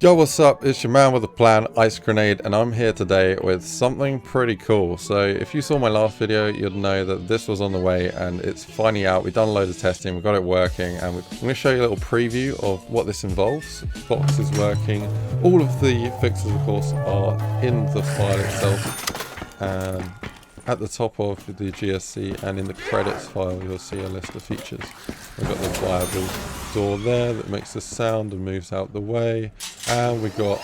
Yo, what's up? It's your man with a plan, Ice Grenade, and I'm here today with something pretty cool. So if you saw my last video, you'd know that this was on the way and it's finally out. We've done a load of testing, we've got it working, and I'm going to show you a little preview of what this involves. Box is working. All of the fixes, of course, are in the file itself. And at the top of the GSC and in the credits file, you'll see a list of features. We've got the viable door there that makes a sound and moves out the way. And we've got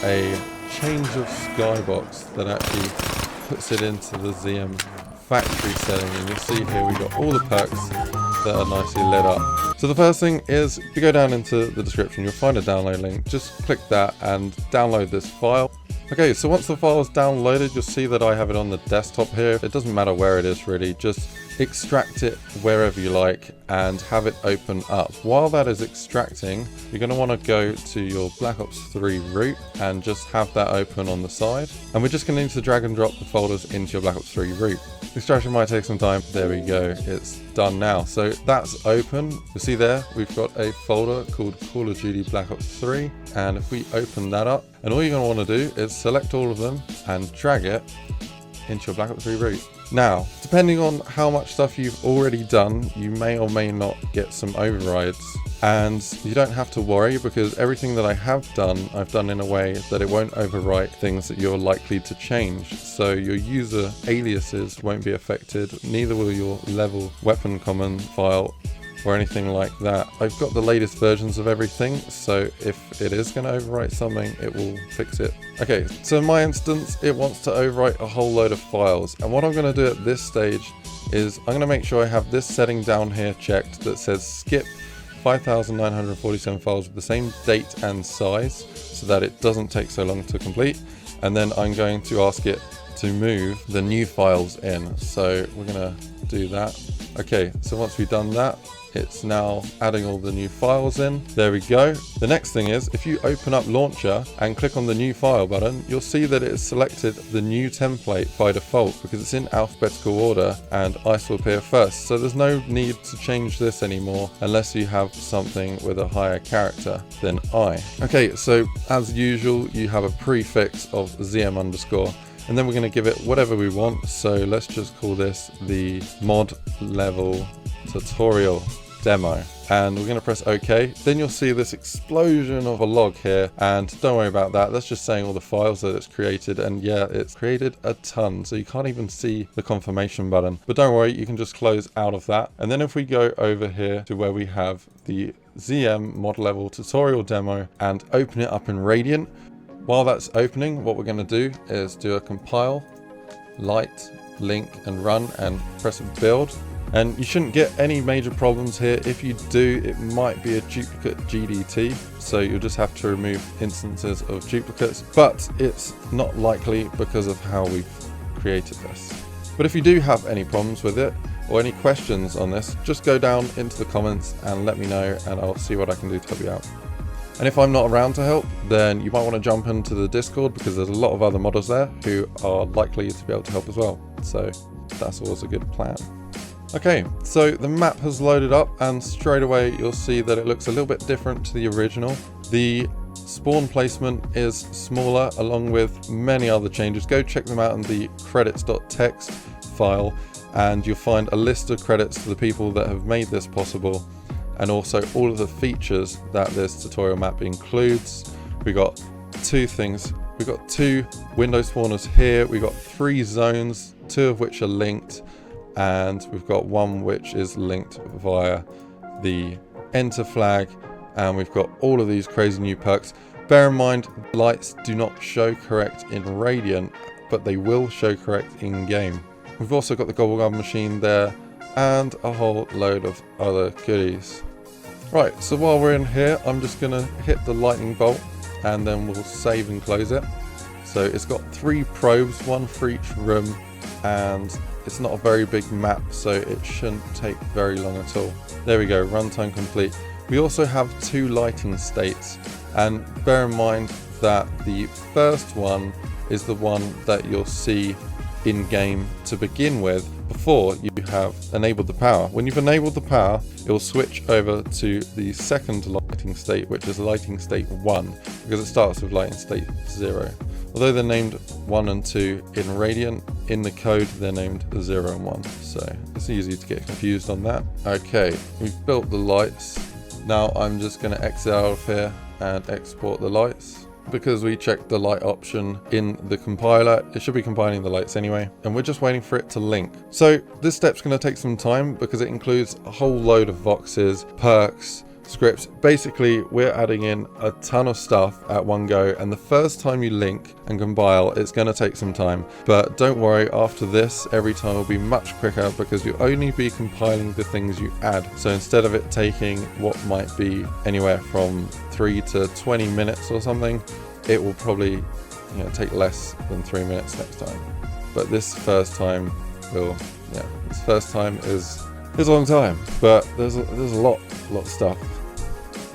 a change of skybox that actually puts it into the ZM factory setting. And you'll see here we've got all the perks that are nicely lit up. So the first thing is, if you go down into the description, you'll find a download link. Just click that and download this file. Okay, so once the file is downloaded, you'll see that I have it on the desktop here. It doesn't matter where it is really, just extract it wherever you like and have it open up. While that is extracting, you're going to want to go to your Black Ops 3 root and just have that open on the side. And we're just going to need to drag and drop the folders into your Black Ops 3 root. Extraction might take some time. There we go, it's done now. So that's open. You see there, we've got a folder called Call of Duty Black Ops 3. And if we open that up, and all you're going to want to do is select all of them and drag it into your Black Ops 3 root. Now, depending on how much stuff you've already done, you may or may not get some overrides. And you don't have to worry, because everything that I have done, I've done in a way that it won't overwrite things that you're likely to change. So your user aliases won't be affected, neither will your level weapon command file or anything like that. I've got the latest versions of everything, so if it is going to overwrite something, it will fix it. Okay, so in my instance, it wants to overwrite a whole load of files, and what I'm going to do at this stage is I'm going to make sure I have this setting down here checked that says skip 5,947 files with the same date and size, so that it doesn't take so long to complete. And then I'm going to ask it to move the new files in, so we're going to do that. Okay, so once we've done that, it's now adding all the new files in. There we go. The next thing is, if you open up Launcher and click on the new file button, you'll see that it has selected the new template by default because it's in alphabetical order and ICE will appear first. So there's no need to change this anymore unless you have something with a higher character than I. Okay, so as usual, you have a prefix of ZM underscore. And then we're going to give it whatever we want. So let's just call this the mod level tutorial demo. And we're going to press OK. Then you'll see this explosion of a log here. And don't worry about that. That's just saying all the files that it's created. And yeah, it's created a ton. So you can't even see the confirmation button. But don't worry, you can just close out of that. And then if we go over here to where we have the ZM mod level tutorial demo and open it up in Radiant. While that's opening, what we're going to do is do a compile, light, link and run and press build. And you shouldn't get any major problems here. If you do, it might be a duplicate GDT. So you'll just have to remove instances of duplicates, but it's not likely because of how we've created this. But if you do have any problems with it or any questions on this, just go down into the comments and let me know and I'll see what I can do to help you out. And if I'm not around to help, then you might want to jump into the Discord because there's a lot of other modders there who are likely to be able to help as well. So that's always a good plan. Okay, so the map has loaded up and straight away you'll see that it looks a little bit different to the original. The spawn placement is smaller along with many other changes. Go check them out in the credits.txt file and you'll find a list of credits to the people that have made this possible. And also all of the features that this tutorial map includes. We got two things. We've got two window spawners here. We've got 3 zones, 2 of which are linked. And we've got one which is linked via the enter flag. And we've got all of these crazy new perks. Bear in mind, lights do not show correct in Radiant, but they will show correct in game. We've also got the Gobblegum machine there and a whole load of other goodies. Right, so while we're in here, I'm just going to hit the lightning bolt and then we'll save and close it. So it's got 3 probes, 1 for each room, and it's not a very big map, so it shouldn't take very long at all. There we go, runtime complete. We also have 2 lighting states, and bear in mind that the first one is the one that you'll see in game to begin with before you have enabled the power. When you've enabled the power, it will switch over to the second light lighting state, which is lighting state 1, because it starts with lighting state 0. Although they're named 1 and 2 in Radiant, in the code they're named 0 and 1, so it's easy to get confused on that. Okay, we've built the lights. Now I'm just going to exit out of here and export the lights. Because we checked the light option in the compiler, it should be compiling the lights anyway, and we're just waiting for it to link. So this step's going to take some time because it includes a whole load of voxes, perks, scripts. Basically, we're adding in a ton of stuff at one go, and the first time you link and compile, it's going to take some time. But don't worry, after this, every time will be much quicker because you'll only be compiling the things you add. So instead of it taking what might be anywhere from 3 to 20 minutes or something, it will probably take less than 3 minutes next time. But this first time will, this first time is a long time, but there's a lot of stuff.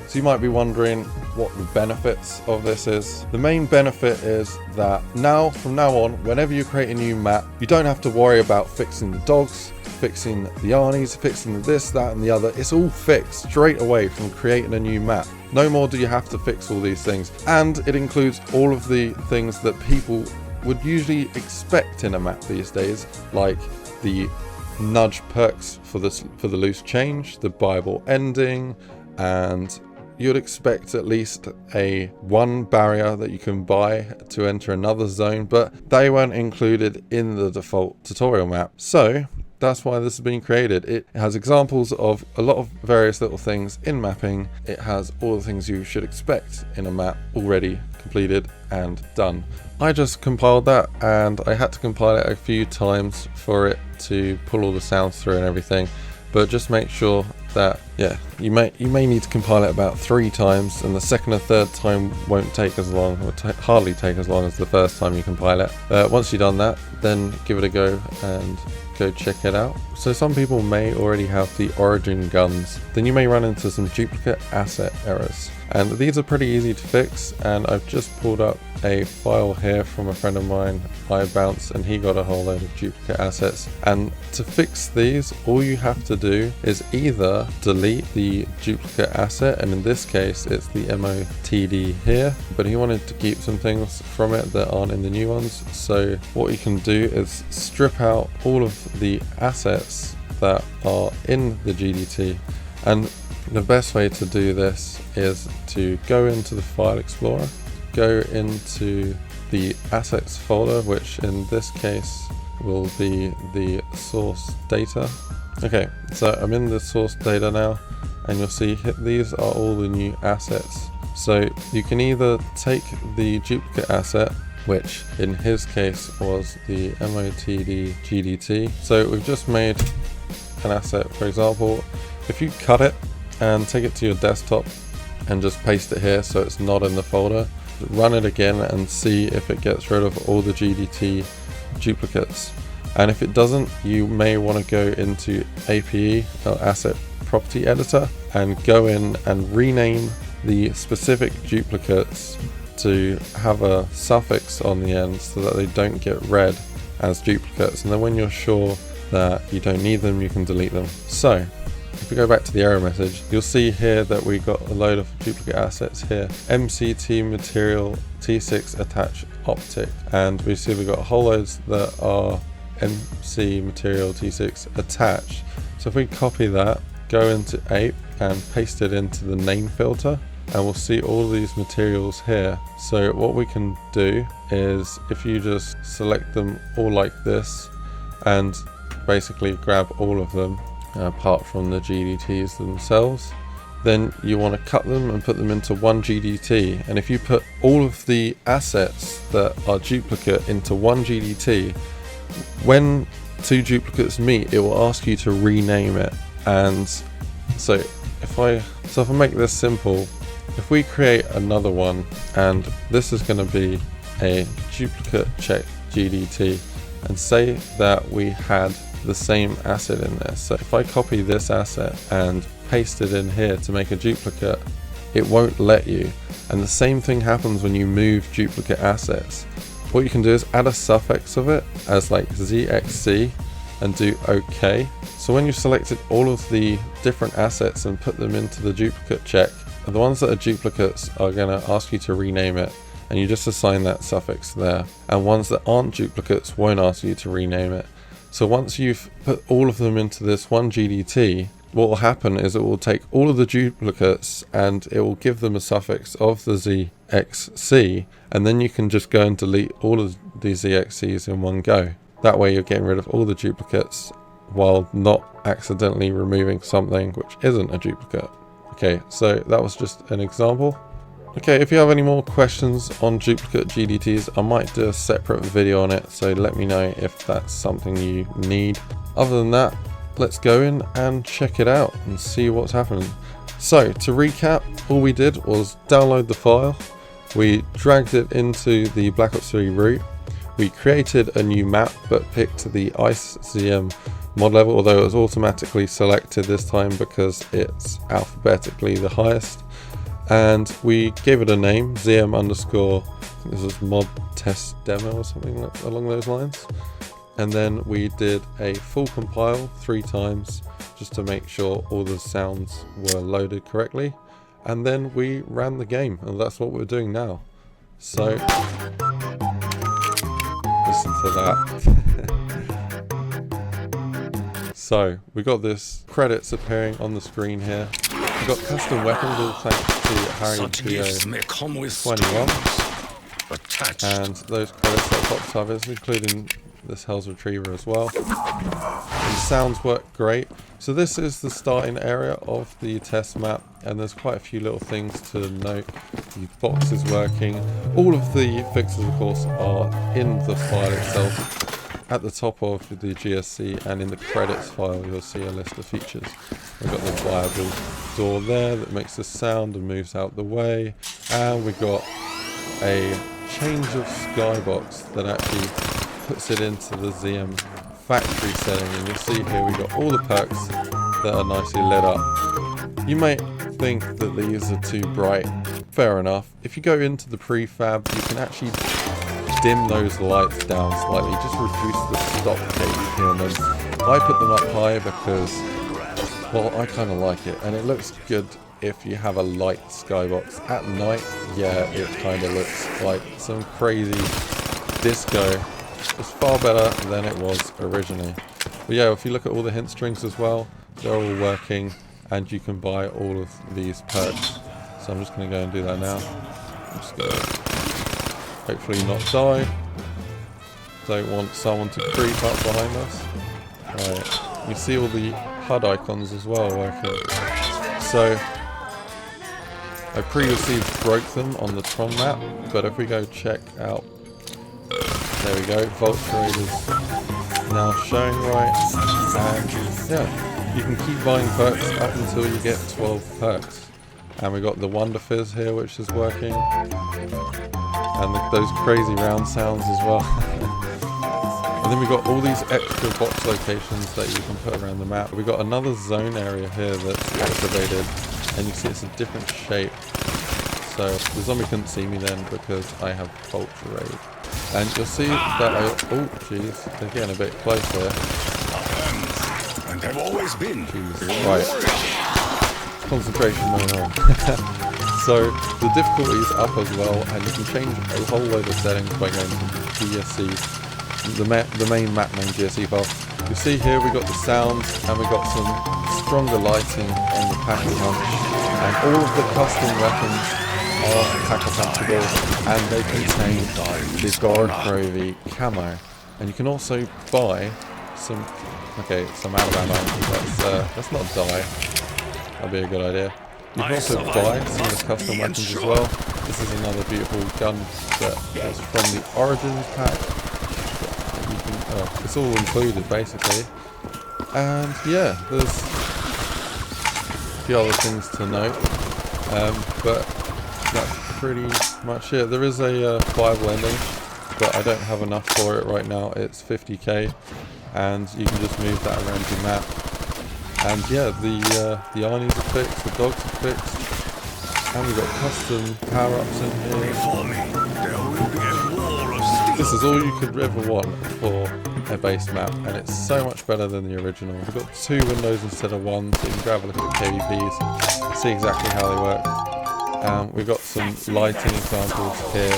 So you might be wondering what the benefits of this is. The main benefit is that from now on, whenever you create a new map, you don't have to worry about fixing the dogs, fixing the Arnies, fixing this, that, and the other. It's all fixed straight away from creating a new map. No more do you have to fix all these things. And it includes all of the things that people would usually expect in a map these days, like the nudge perks for the loose change, the buyable ending, and you'd expect at least one barrier that you can buy to enter another zone, but they weren't included in the default tutorial map. So that's why this has been created. It has examples of a lot of various little things in mapping. It has all the things you should expect in a map already completed and done. I just compiled that, and I had to compile it a few times for it to pull all the sounds through and everything. But just make sure that, you may need to compile it about 3 times, and the second or third time won't take as long, or hardly take as long as the first time you compile it. Once you've done that, then give it a go and go check it out. So some people may already have the origin guns, then you may run into some duplicate asset errors. And these are pretty easy to fix, and I've just pulled up a file here from a friend of mine, iBounce, and he got a whole load of duplicate assets. And to fix these, all you have to do is either delete the duplicate asset, and in this case it's the MOTD here, but he wanted to keep some things from it that aren't in the new ones. So what you can do is strip out all of the assets that are in the GDT, and the best way to do this is to go into the File Explorer, go into the Assets folder, which in this case will be the source data. Okay, so I'm in the source data now, and you'll see these are all the new assets. So you can either take the duplicate asset, which in his case was the MOTD GDT. So we've just made an asset, for example. If you cut it and take it to your desktop and just paste it here so it's not in the folder, run it again and see if it gets rid of all the GDT duplicates. And if it doesn't, you may want to go into APE, or Asset Property Editor, and go in and rename the specific duplicates to have a suffix on the end so that they don't get read as duplicates, and then when you're sure that you don't need them, you can delete them. So if we go back to the error message, you'll see here that we got a load of duplicate assets here. MCT material T6 attach optic, and we see we got whole loads that are MC material T6 attached. So if we copy that, go into Ape and paste it into the name filter, and we'll see all these materials here. So what we can do is, if you just select them all like this and basically grab all of them apart from the GDTs themselves, then you want to cut them and put them into one GDT. And if you put all of the assets that are duplicate into one GDT, when 2 duplicates meet, it will ask you to rename it. And so if I make this simple, if we create another one, and this is going to be a duplicate check GDT, and say that we had the same asset in there. So if I copy this asset and paste it in here to make a duplicate, it won't let you. And the same thing happens when you move duplicate assets. What you can do is add a suffix of it as like ZXC and do OK. So when you've selected all of the different assets and put them into the duplicate check, the ones that are duplicates are going to ask you to rename it, and you just assign that suffix there. And ones that aren't duplicates won't ask you to rename it. So once you've put all of them into this one GDT, what will happen is it will take all of the duplicates and it will give them a suffix of the ZXC, and then you can just go and delete all of the ZXCs in one go. That way you're getting rid of all the duplicates while not accidentally removing something which isn't a duplicate. Okay, so that was just an example. Okay, if you have any more questions on duplicate GDTs, I might do a separate video on it, so let me know if that's something you need. Other than that, let's go in and check it out and see what's happening. So to recap, all we did was download the file, we dragged it into the Black Ops 3 root, we created a new map but picked the IceZM mod level, although it was automatically selected this time because it's alphabetically the highest, and we gave it a name, ZM underscore, this is mod test demo or something along those lines. And then we did a full compile 3 times just to make sure all the sounds were loaded correctly. And then we ran the game, and that's what we're doing now. So, listen to that. So, we got this credits appearing on the screen here. We got custom weapons, all thanks to Harry Theo 21. And those credits that popped up is including this Hell's Retriever as well. The sounds work great. So this is the starting area of the test map, and there's quite a few little things to note. The box is working. All of the fixes, of course, are in the file itself. At the top of the GSC and in the credits file, you'll see a list of features. We've got the viable door there that makes a sound and moves out the way, and we've got a change of skybox that actually puts it into the ZM factory setting, and you'll see here we've got all the perks that are nicely lit up. You might think that these are too bright. Fair enough. If you go into the prefab, you can actually dim those lights down slightly, just reduce the stop gauge here and then. I put them up high because, well, I kind of like it, and it looks good if you have a light skybox. At night, yeah, it kind of looks like some crazy disco. It's far better than it was originally. But yeah, if you look at all the hint strings as well, they're all working, and you can buy all of these perks. So I'm just going to go and do that now. I'm just going to hopefully not die. Don't want someone to creep up behind us. Right, you see all the HUD icons as well working. So I previously broke them on the Tron map, but if we go check out, there we go, Vault Trade is now showing right, and yeah, you can keep buying perks up until you get 12 perks. And we got the Wonder Fizz here, which is working, and those crazy round sounds as well. And then we got all these extra box locations that you can put around the map. We got another zone area here that's activated, and you see it's a different shape. So the zombie couldn't see me then because I have Vault Trade. And you'll see that oh jeez, they're getting a bit close here. And have always been. Jeez, right. Concentration going on. So the difficulty is up as well, and you can change a whole load of settings by going to GSC, the main map name GSC file. You see here we got the sounds, and we got some stronger lighting on the Pack-a-Punch, and all of the custom weapons are Pack-a-Punchable, and they contain the Gorod Grovey camo. And you can also buy some, okay, some out of ammo. Let's not die. That'd be a good idea. You can also buy some of the custom weapons as well. This is another beautiful gun that is from the Origins pack. You can, it's all included basically. And yeah, there's a few other things to note, but that's pretty much it. There is a viable ending, but I don't have enough for it right now. It's 50k, and you can just move that around your map. And yeah, the Arnies are fixed, the dogs are fixed, and we've got custom power-ups in here. This is all you could ever want for a base map, and it's so much better than the original. We've got 2 windows instead of 1, so you can grab a look at the KVPs, see exactly how they work. We've got some lighting examples here.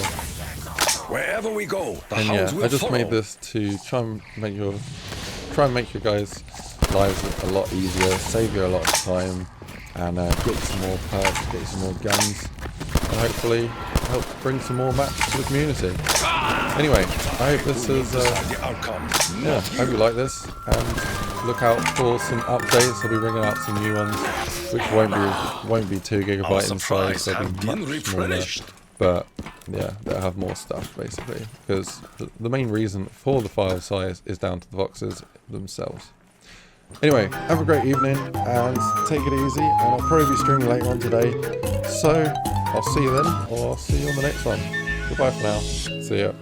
Wherever we go, the And hounds yeah, will I just follow. made this to try and make your guys' lives a lot easier, save you a lot of time, and get you some more perks, get you some more guns, and hopefully help bring some more maps to the community. Anyway, I hope this is The outcome. yeah, I hope you like this, and look out for some updates. I'll be bringing out some new ones, which won't be 2 GB in size. They'll have be been much smaller. replenished. But yeah, they'll have more stuff basically, because the main reason for the file size is down to the boxes themselves. Anyway, have a great evening and take it easy, and I'll probably be streaming later on today. So I'll see you then, or I'll see you on the next one. Goodbye for now. See ya.